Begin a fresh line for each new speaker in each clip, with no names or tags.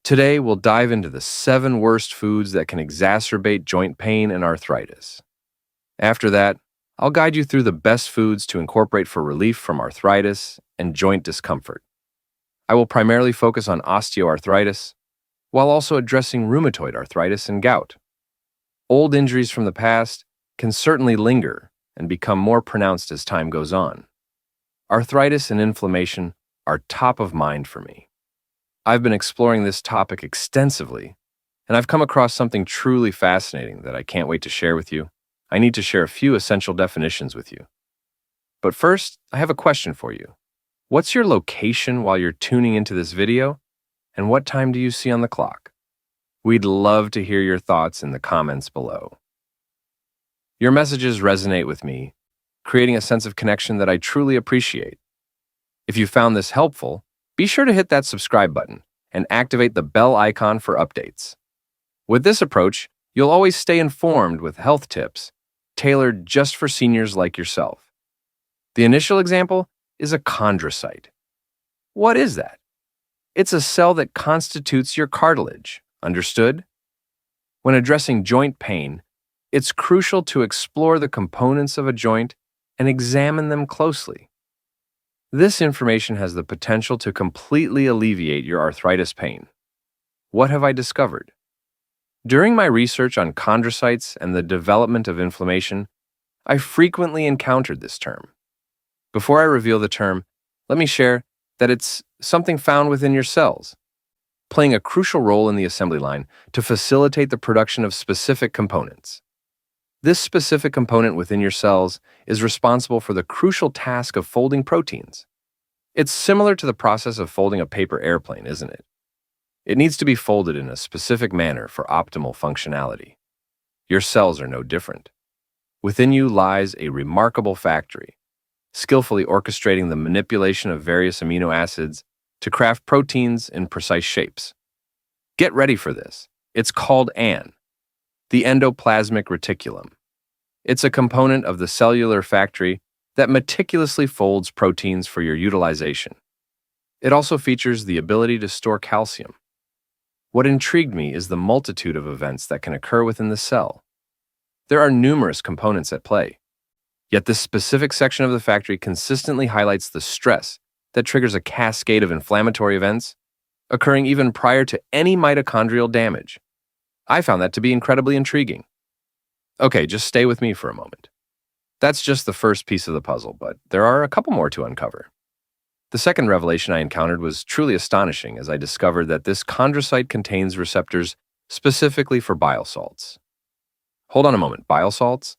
Today, we'll dive into the 7 worst foods that can exacerbate joint pain and arthritis. After that, I'll guide you through the best foods to incorporate for relief from arthritis and joint discomfort. I will primarily focus on osteoarthritis, while also addressing rheumatoid arthritis and gout. Old injuries from the past can certainly linger and become more pronounced as time goes on. Arthritis and inflammation are top of mind for me. I've been exploring this topic extensively, and I've come across something truly fascinating that I can't wait to share with you. I need to share a few essential definitions with you. But first, I have a question for you. What's your location while you're tuning into this video, and what time do you see on the clock? We'd love to hear your thoughts in the comments below. Your messages resonate with me, creating a sense of connection that I truly appreciate. If you found this helpful, be sure to hit that subscribe button and activate the bell icon for updates. With this approach, you'll always stay informed with health tips tailored just for seniors like yourself. The initial example is a chondrocyte. What is that? It's a cell that constitutes your cartilage, understood? When addressing joint pain, it's crucial to explore the components of a joint and examine them closely. This information has the potential to completely alleviate your arthritis pain. What have I discovered? During my research on chondrocytes and the development of inflammation, I frequently encountered this term. Before I reveal the term, let me share that it's something found within your cells, playing a crucial role in the assembly line to facilitate the production of specific components. This specific component within your cells is responsible for the crucial task of folding proteins. It's similar to the process of folding a paper airplane, isn't it? It needs to be folded in a specific manner for optimal functionality. Your cells are no different. Within you lies a remarkable factory, skillfully orchestrating the manipulation of various amino acids to craft proteins in precise shapes. Get ready for this. It's called the endoplasmic reticulum. It's a component of the cellular factory that meticulously folds proteins for your utilization. It also features the ability to store calcium. What intrigued me is the multitude of events that can occur within the cell. There are numerous components at play, yet this specific section of the factory consistently highlights the stress that triggers a cascade of inflammatory events, occurring even prior to any mitochondrial damage. I found that to be incredibly intriguing. Okay, just stay with me for a moment. That's just the first piece of the puzzle, but there are a couple more to uncover. The second revelation I encountered was truly astonishing as I discovered that this chondrocyte contains receptors specifically for bile salts. Hold on a moment, bile salts?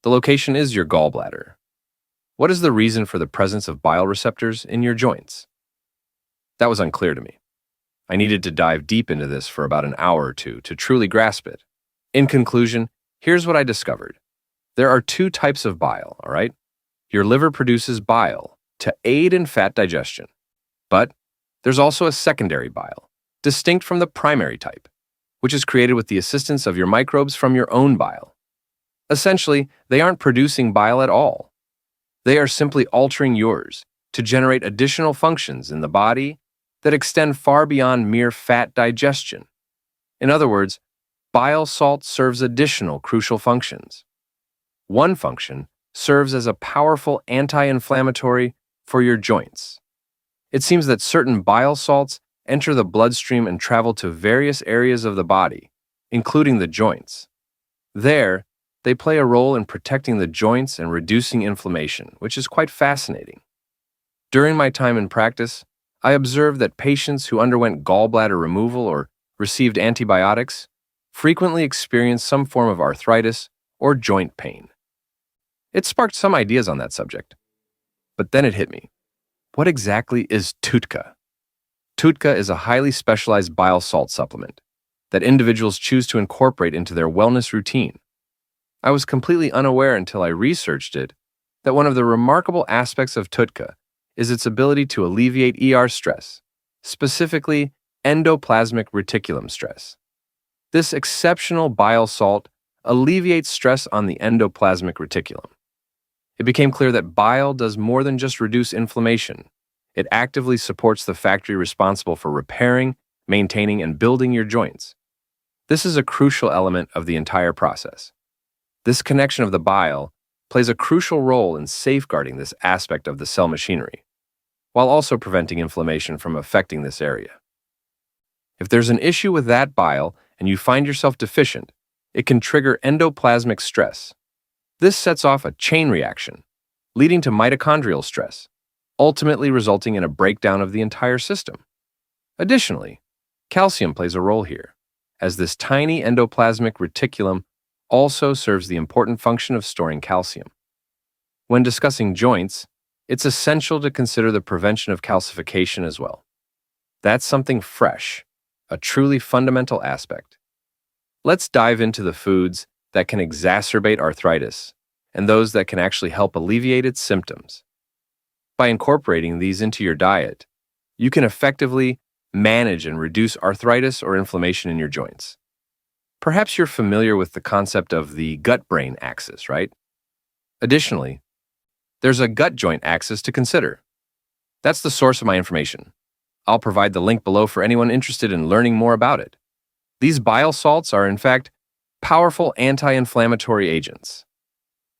The location is your gallbladder. What is the reason for the presence of bile receptors in your joints? That was unclear to me. I needed to dive deep into this for about an hour or two to truly grasp it. In conclusion, here's what I discovered. There are 2 types of bile, all right? Your liver produces bile to aid in fat digestion. But there's also a secondary bile, distinct from the primary type, which is created with the assistance of your microbes from your own bile. Essentially, they aren't producing bile at all. They are simply altering yours to generate additional functions in the body that extend far beyond mere fat digestion. In other words, bile salt serves additional crucial functions. One function serves as a powerful anti-inflammatory for your joints. It seems that certain bile salts enter the bloodstream and travel to various areas of the body, including the joints. There, they play a role in protecting the joints and reducing inflammation, which is quite fascinating. During my time in practice, I observed that patients who underwent gallbladder removal or received antibiotics frequently experienced some form of arthritis or joint pain. It sparked some ideas on that subject. But then it hit me. What exactly is Tudca? Tudca is a highly specialized bile salt supplement that individuals choose to incorporate into their wellness routine. I was completely unaware until I researched it that one of the remarkable aspects of Tudca is its ability to alleviate ER stress, specifically endoplasmic reticulum stress. This exceptional bile salt alleviates stress on the endoplasmic reticulum. It became clear that bile does more than just reduce inflammation. It actively supports the factory responsible for repairing, maintaining, and building your joints. This is a crucial element of the entire process. This connection of the bile plays a crucial role in safeguarding this aspect of the cell machinery, while also preventing inflammation from affecting this area. If there's an issue with that bile and you find yourself deficient, it can trigger endoplasmic stress. This sets off a chain reaction, leading to mitochondrial stress, ultimately resulting in a breakdown of the entire system. Additionally, calcium plays a role here, as this tiny endoplasmic reticulum also serves the important function of storing calcium. When discussing joints, it's essential to consider the prevention of calcification as well. That's something fresh, a truly fundamental aspect. Let's dive into the foods that can exacerbate arthritis and those that can actually help alleviate its symptoms. By incorporating these into your diet, you can effectively manage and reduce arthritis or inflammation in your joints. Perhaps you're familiar with the concept of the gut-brain axis, right? Additionally, there's a gut-joint axis to consider. That's the source of my information. I'll provide the link below for anyone interested in learning more about it. These bile salts are, in fact, powerful anti-inflammatory agents.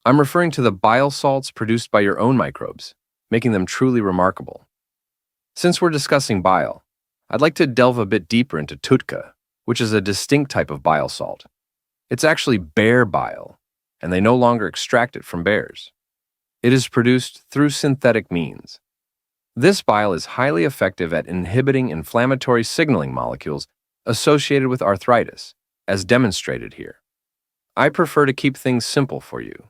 I'm referring to the bile salts produced by your own microbes, making them truly remarkable. Since we're discussing bile, I'd like to delve a bit deeper into Tudca, which is a distinct type of bile salt. It's actually bear bile, and they no longer extract it from bears. It is produced through synthetic means. This bile is highly effective at inhibiting inflammatory signaling molecules associated with arthritis, as demonstrated here. I prefer to keep things simple for you.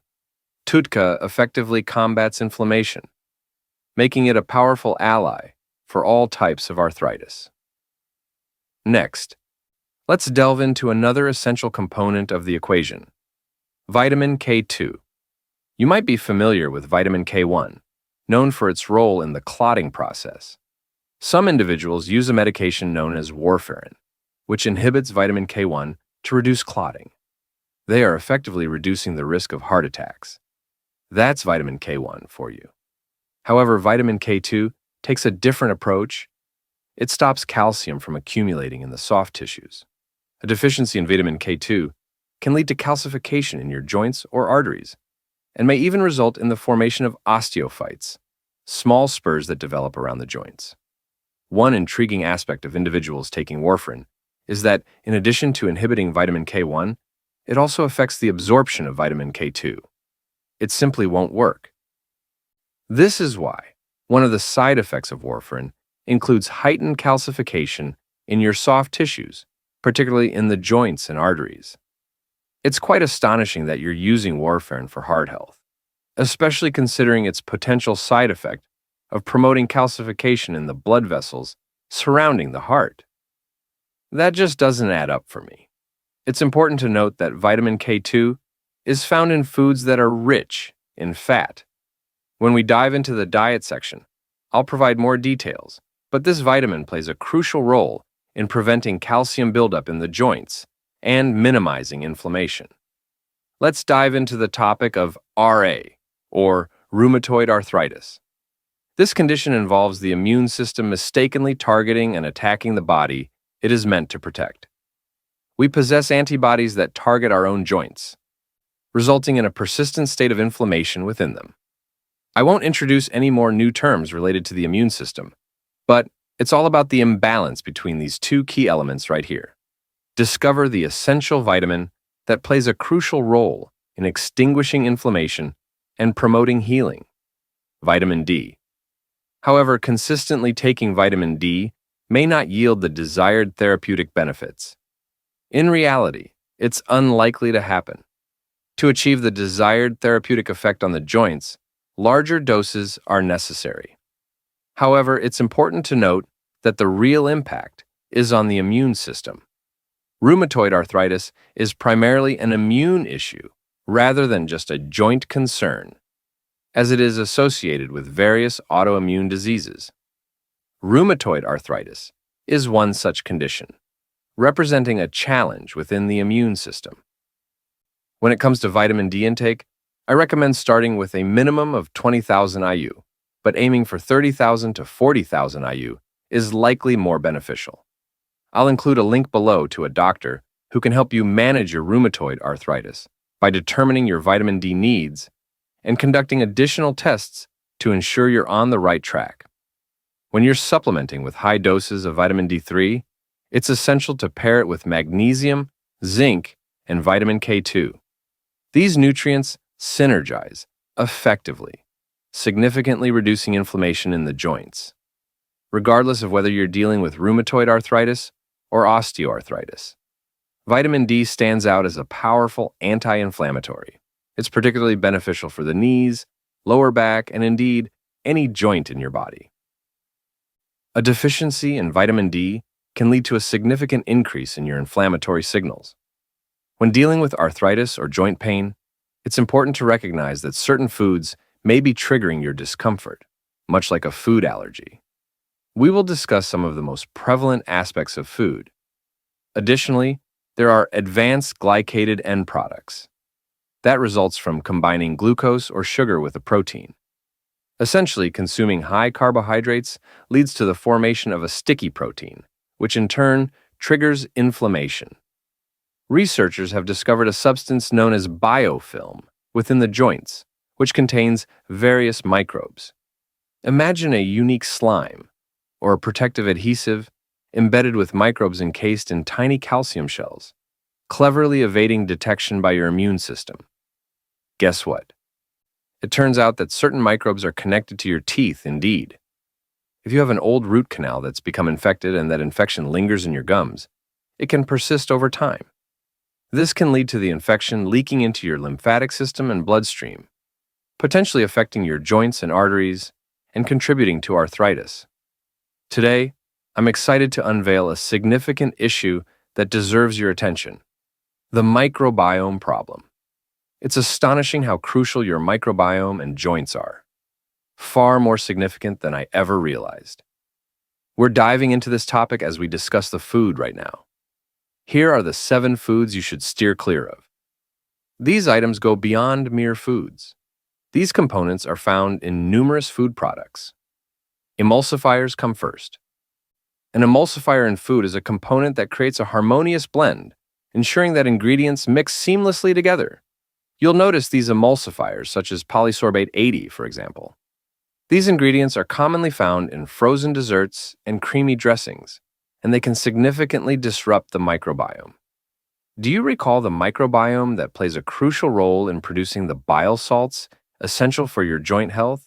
Tudca effectively combats inflammation, making it a powerful ally for all types of arthritis. Next, let's delve into another essential component of the equation, vitamin K2. You might be familiar with vitamin K1, known for its role in the clotting process. Some individuals use a medication known as warfarin, which inhibits vitamin K1 to reduce clotting. They are effectively reducing the risk of heart attacks. That's vitamin K1 for you. However, vitamin K2 takes a different approach. It stops calcium from accumulating in the soft tissues. A deficiency in vitamin K2 can lead to calcification in your joints or arteries, and may even result in the formation of osteophytes, small spurs that develop around the joints. One intriguing aspect of individuals taking warfarin is that, in addition to inhibiting vitamin K1, it also affects the absorption of vitamin K2. It simply won't work. This is why one of the side effects of warfarin includes heightened calcification in your soft tissues, particularly in the joints and arteries. It's quite astonishing that you're using warfarin for heart health, especially considering its potential side effect of promoting calcification in the blood vessels surrounding the heart. That just doesn't add up for me. It's important to note that vitamin K2 is found in foods that are rich in fat. When we dive into the diet section, I'll provide more details, but this vitamin plays a crucial role in preventing calcium buildup in the joints and minimizing inflammation. Let's dive into the topic of RA, or rheumatoid arthritis. This condition involves the immune system mistakenly targeting and attacking the body it is meant to protect. We possess antibodies that target our own joints, resulting in a persistent state of inflammation within them. I won't introduce any more new terms related to the immune system, but it's all about the imbalance between these two key elements right here. Discover the essential vitamin that plays a crucial role in extinguishing inflammation and promoting healing, vitamin D. However, consistently taking vitamin D may not yield the desired therapeutic benefits. In reality, it's unlikely to happen. To achieve the desired therapeutic effect on the joints, larger doses are necessary. However, it's important to note that the real impact is on the immune system. Rheumatoid arthritis is primarily an immune issue rather than just a joint concern, as it is associated with various autoimmune diseases. Rheumatoid arthritis is one such condition, representing a challenge within the immune system. When it comes to vitamin D intake, I recommend starting with a minimum of 20,000 IU, but aiming for 30,000 to 40,000 IU is likely more beneficial. I'll include a link below to a doctor who can help you manage your rheumatoid arthritis by determining your vitamin D needs and conducting additional tests to ensure you're on the right track. When you're supplementing with high doses of vitamin D3, it's essential to pair it with magnesium, zinc, and vitamin K2. These nutrients synergize effectively, significantly reducing inflammation in the joints, regardless of whether you're dealing with rheumatoid arthritis or osteoarthritis. Vitamin D stands out as a powerful anti-inflammatory. It's particularly beneficial for the knees, lower back, and indeed, any joint in your body. A deficiency in vitamin D can lead to a significant increase in your inflammatory signals. When dealing with arthritis or joint pain, it's important to recognize that certain foods may be triggering your discomfort, much like a food allergy. We will discuss some of the most prevalent aspects of food. Additionally, there are advanced glycated end products. That results from combining glucose or sugar with a protein. Essentially, consuming high carbohydrates leads to the formation of a sticky protein, which in turn triggers inflammation. Researchers have discovered a substance known as biofilm within the joints, which contains various microbes. Imagine a unique slime, or a protective adhesive, embedded with microbes encased in tiny calcium shells, cleverly evading detection by your immune system. Guess what? It turns out that certain microbes are connected to your teeth indeed. If you have an old root canal that's become infected and that infection lingers in your gums, it can persist over time. This can lead to the infection leaking into your lymphatic system and bloodstream, potentially affecting your joints and arteries and contributing to arthritis. Today, I'm excited to unveil a significant issue that deserves your attention: the microbiome problem. It's astonishing how crucial your microbiome and joints are, far more significant than I ever realized. We're diving into this topic as we discuss the food right now. Here are the 7 foods you should steer clear of. These items go beyond mere foods. These components are found in numerous food products. Emulsifiers come first. An emulsifier in food is a component that creates a harmonious blend, ensuring that ingredients mix seamlessly together. You'll notice these emulsifiers, such as polysorbate 80, for example. These ingredients are commonly found in frozen desserts and creamy dressings, and they can significantly disrupt the microbiome. Do you recall the microbiome that plays a crucial role in producing the bile salts essential for your joint health?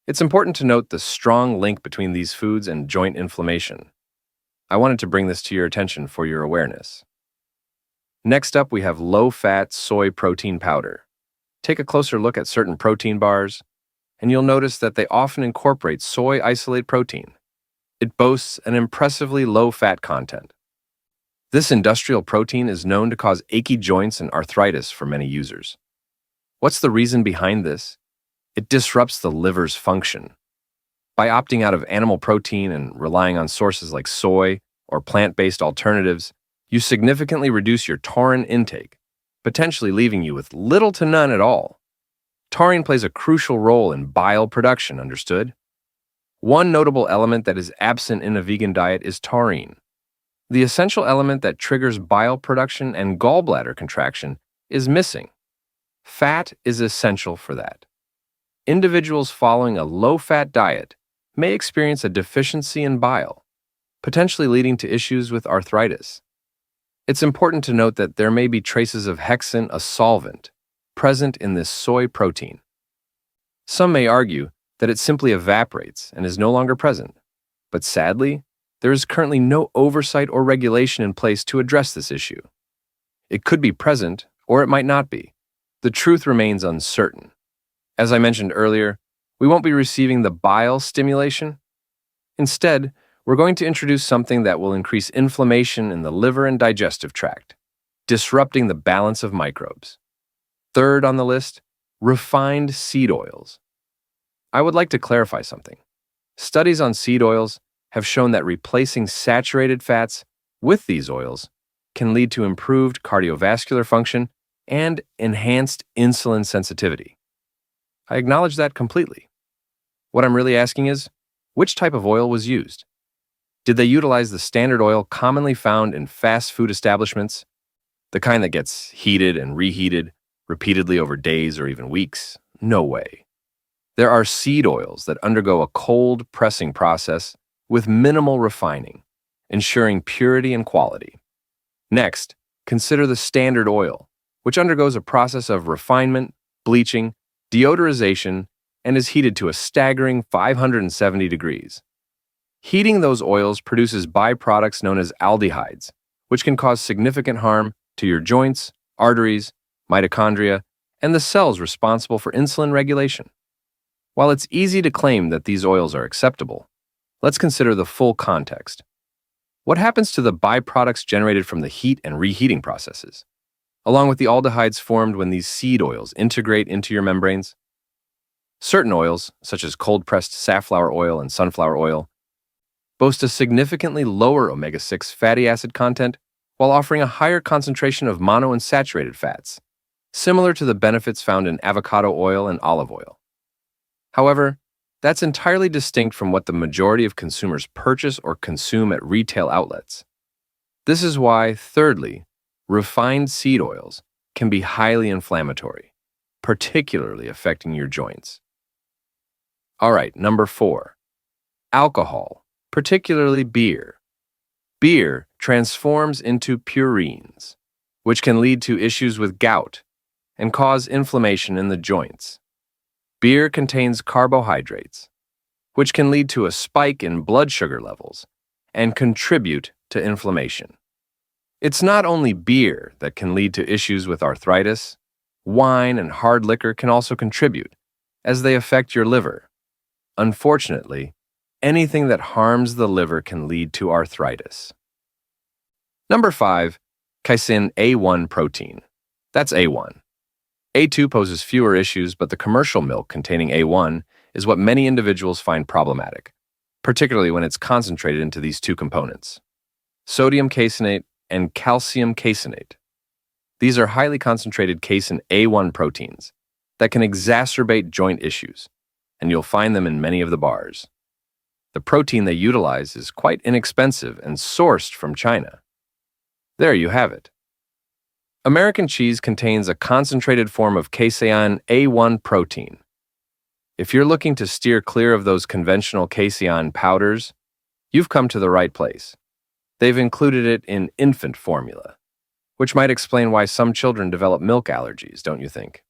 It's important to note the strong link between these foods and joint inflammation. I wanted to bring this to your attention for your awareness. Next up, we have low-fat soy protein powder. Take a closer look at certain protein bars, and you'll notice that they often incorporate soy isolate protein. It boasts an impressively low fat content. This industrial protein is known to cause achy joints and arthritis for many users. What's the reason behind this? It disrupts the liver's function. By opting out of animal protein and relying on sources like soy or plant-based alternatives, you significantly reduce your taurine intake, potentially leaving you with little to none at all. Taurine plays a crucial role in bile production, understood? One notable element that is absent in a vegan diet is taurine. The essential element that triggers bile production and gallbladder contraction is missing. Fat is essential for that. Individuals following a low-fat diet may experience a deficiency in bile, potentially leading to issues with arthritis. It's important to note that there may be traces of hexane, a solvent, present in this soy protein. Some may argue that it simply evaporates and is no longer present. But sadly, there is currently no oversight or regulation in place to address this issue. It could be present, or it might not be. The truth remains uncertain. As I mentioned earlier, we won't be receiving the bile stimulation. Instead, we're going to introduce something that will increase inflammation in the liver and digestive tract, disrupting the balance of microbes. Third on the list, refined seed oils. I would like to clarify something. Studies on seed oils have shown that replacing saturated fats with these oils can lead to improved cardiovascular function and enhanced insulin sensitivity. I acknowledge that completely. What I'm really asking is, which type of oil was used? Did they utilize the standard oil commonly found in fast food establishments, the kind that gets heated and reheated repeatedly over days or even weeks? No way. There are seed oils that undergo a cold pressing process with minimal refining, ensuring purity and quality. Next, consider the standard oil, which undergoes a process of refinement, bleaching, deodorization, and is heated to a staggering 570 degrees. Heating those oils produces byproducts known as aldehydes, which can cause significant harm to your joints, arteries, mitochondria, and the cells responsible for insulin regulation. While it's easy to claim that these oils are acceptable, let's consider the full context. What happens to the byproducts generated from the heat and reheating processes, along with the aldehydes formed when these seed oils integrate into your membranes? Certain oils, such as cold-pressed safflower oil and sunflower oil, boast a significantly lower omega-6 fatty acid content while offering a higher concentration of monounsaturated fats, similar to the benefits found in avocado oil and olive oil. However, that's entirely distinct from what the majority of consumers purchase or consume at retail outlets. This is why, thirdly, refined seed oils can be highly inflammatory, particularly affecting your joints. All right, number 4. Alcohol, particularly beer. Beer transforms into purines, which can lead to issues with gout and cause inflammation in the joints. Beer contains carbohydrates, which can lead to a spike in blood sugar levels and contribute to inflammation. It's not only beer that can lead to issues with arthritis. Wine and hard liquor can also contribute, as they affect your liver. Unfortunately, anything that harms the liver can lead to arthritis. Number 5, casein A1 protein. That's A1. A2 poses fewer issues, but the commercial milk containing A1 is what many individuals find problematic, particularly when it's concentrated into these two components: sodium caseinate and calcium caseinate. These are highly concentrated casein A1 proteins that can exacerbate joint issues, and you'll find them in many of the bars. The protein they utilize is quite inexpensive and sourced from China. There you have it. American cheese contains a concentrated form of casein A1 protein. If you're looking to steer clear of those conventional casein powders, you've come to the right place. They've included it in infant formula, which might explain why some children develop milk allergies, don't you think?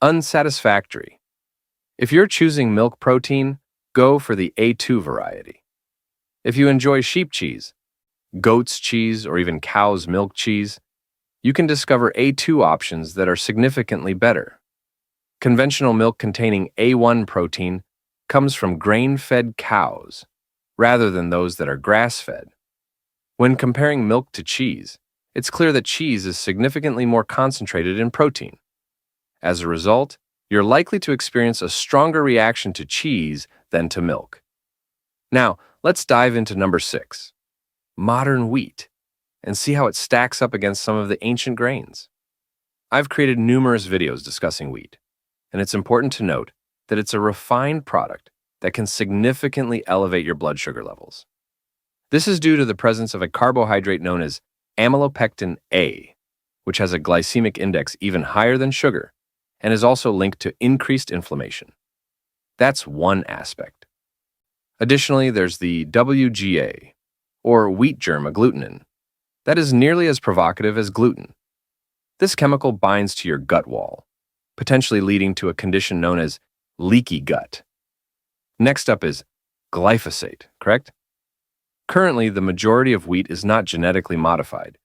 Unsatisfactory. If you're choosing milk protein, go for the A2 variety. If you enjoy sheep cheese, goat's cheese, or even cow's milk cheese, you can discover A2 options that are significantly better. Conventional milk containing A1 protein comes from grain-fed cows, rather than those that are grass-fed. When comparing milk to cheese, it's clear that cheese is significantly more concentrated in protein. As a result, you're likely to experience a stronger reaction to cheese than to milk. Now, let's dive into number 6, modern wheat, and see how it stacks up against some of the ancient grains. I've created numerous videos discussing wheat, and it's important to note that it's a refined product that can significantly elevate your blood sugar levels. This is due to the presence of a carbohydrate known as amylopectin A, which has a glycemic index even higher than sugar and is also linked to increased inflammation. That's one aspect. Additionally, there's the WGA, or wheat germ agglutinin, that is nearly as provocative as gluten. This chemical binds to your gut wall, potentially leading to a condition known as leaky gut. Next up is glyphosate, correct? Currently, the majority of wheat is not genetically modified,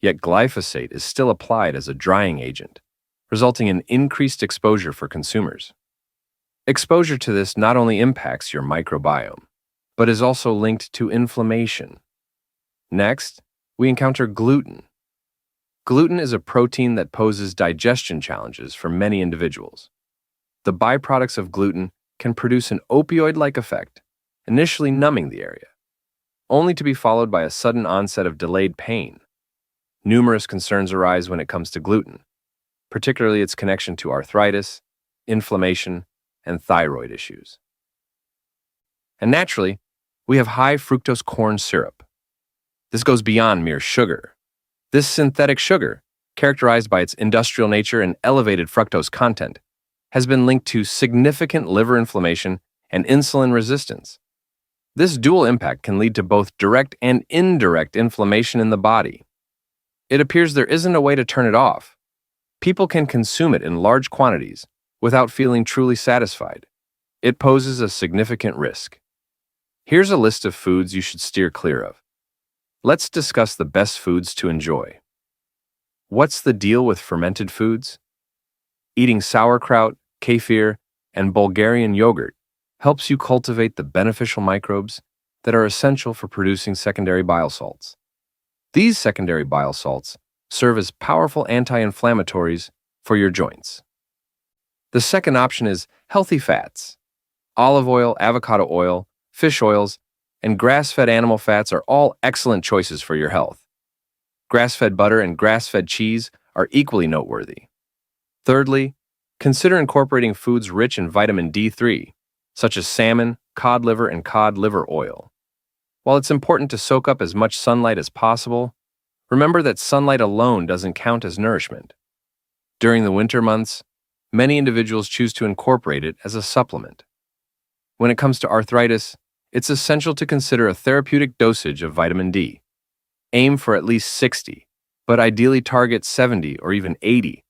yet glyphosate is still applied as a drying agent, resulting in increased exposure for consumers. Exposure to this not only impacts your microbiome, but is also linked to inflammation. Next, we encounter gluten. Gluten is a protein that poses digestion challenges for many individuals. The byproducts of gluten can produce an opioid-like effect, initially numbing the area, only to be followed by a sudden onset of delayed pain. Numerous concerns arise when it comes to gluten, particularly its connection to arthritis, inflammation, and thyroid issues. And naturally, we have high fructose corn syrup. This goes beyond mere sugar. This synthetic sugar, characterized by its industrial nature and elevated fructose content, has been linked to significant liver inflammation and insulin resistance. This dual impact can lead to both direct and indirect inflammation in the body. It appears there isn't a way to turn it off. People can consume it in large quantities without feeling truly satisfied. It poses a significant risk. Here's a list of foods you should steer clear of. Let's discuss the best foods to enjoy. What's the deal with fermented foods? Eating sauerkraut, kefir, and Bulgarian yogurt helps you cultivate the beneficial microbes that are essential for producing secondary bile salts. These secondary bile salts serve as powerful anti-inflammatories for your joints. The second option is healthy fats. Olive oil, avocado oil, fish oils, and grass-fed animal fats are all excellent choices for your health. Grass-fed butter and grass-fed cheese are equally noteworthy. Thirdly, consider incorporating foods rich in vitamin D3, such as salmon, cod liver, and cod liver oil. While it's important to soak up as much sunlight as possible, remember that sunlight alone doesn't count as nourishment. During the winter months, many individuals choose to incorporate it as a supplement. When it comes to arthritis, it's essential to consider a therapeutic dosage of vitamin D. Aim for at least 60, but ideally target 70 or even 80.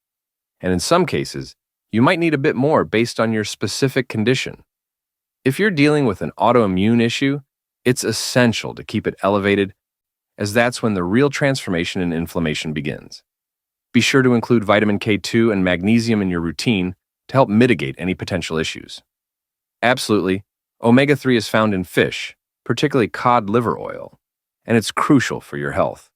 And in some cases, you might need a bit more based on your specific condition. If you're dealing with an autoimmune issue, it's essential to keep it elevated, as that's when the real transformation and inflammation begins. Be sure to include vitamin K2 and magnesium in your routine to help mitigate any potential issues. Absolutely, omega-3 is found in fish, particularly cod liver oil, and it's crucial for your health.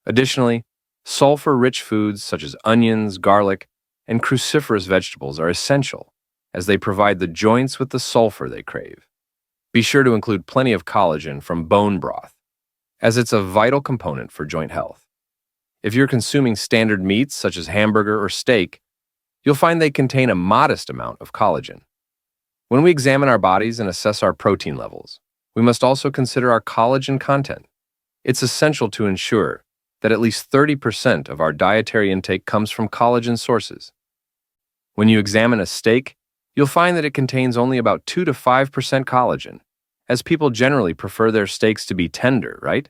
Additionally, sulfur-rich foods such as onions, garlic, and cruciferous vegetables are essential, as they provide the joints with the sulfur they crave. Be sure to include plenty of collagen from bone broth, as it's a vital component for joint health. If you're consuming standard meats such as hamburger or steak, you'll find they contain a modest amount of collagen. When we examine our bodies and assess our protein levels, we must also consider our collagen content. It's essential to ensure that at least 30% of our dietary intake comes from collagen sources. When you examine a steak, you'll find that it contains only about 2 to 5% collagen, as people generally prefer their steaks to be tender, right?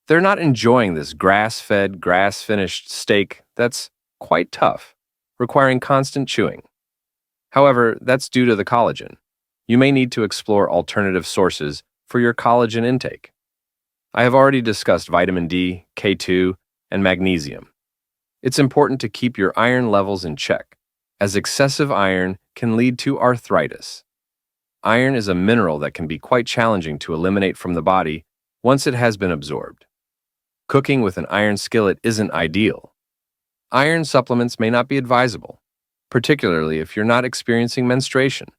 They're not enjoying this grass-fed, grass-finished steak that's quite tough, requiring constant chewing. However, that's due to the collagen. You may need to explore alternative sources for your collagen intake. I have already discussed vitamin D, K2, and magnesium. It's important to keep your iron levels in check, as excessive iron can lead to arthritis. Iron is a mineral that can be quite challenging to eliminate from the body once it has been absorbed. Cooking with an iron skillet isn't ideal. Iron supplements may not be advisable, particularly if you're not experiencing menstruation.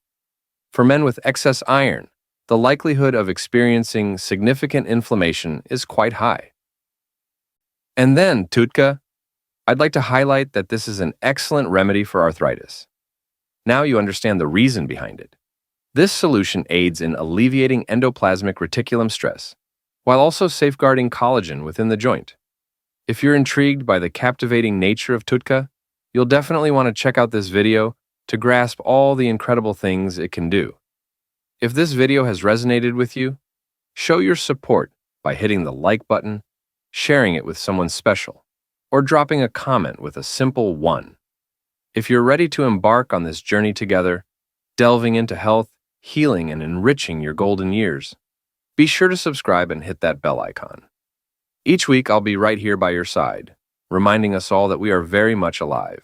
For men with excess iron, the likelihood of experiencing significant inflammation is quite high. And then, Tudca, I'd like to highlight that this is an excellent remedy for arthritis. Now you understand the reason behind it. This solution aids in alleviating endoplasmic reticulum stress, while also safeguarding collagen within the joint. If you're intrigued by the captivating nature of Tudca, you'll definitely want to check out this video to grasp all the incredible things it can do. If this video has resonated with you, show your support by hitting the like button, sharing it with someone special, or dropping a comment with a simple 1. If you're ready to embark on this journey together, delving into health, healing, and enriching your golden years, be sure to subscribe and hit that bell icon. Each week I'll be right here by your side, reminding us all that we are very much alive.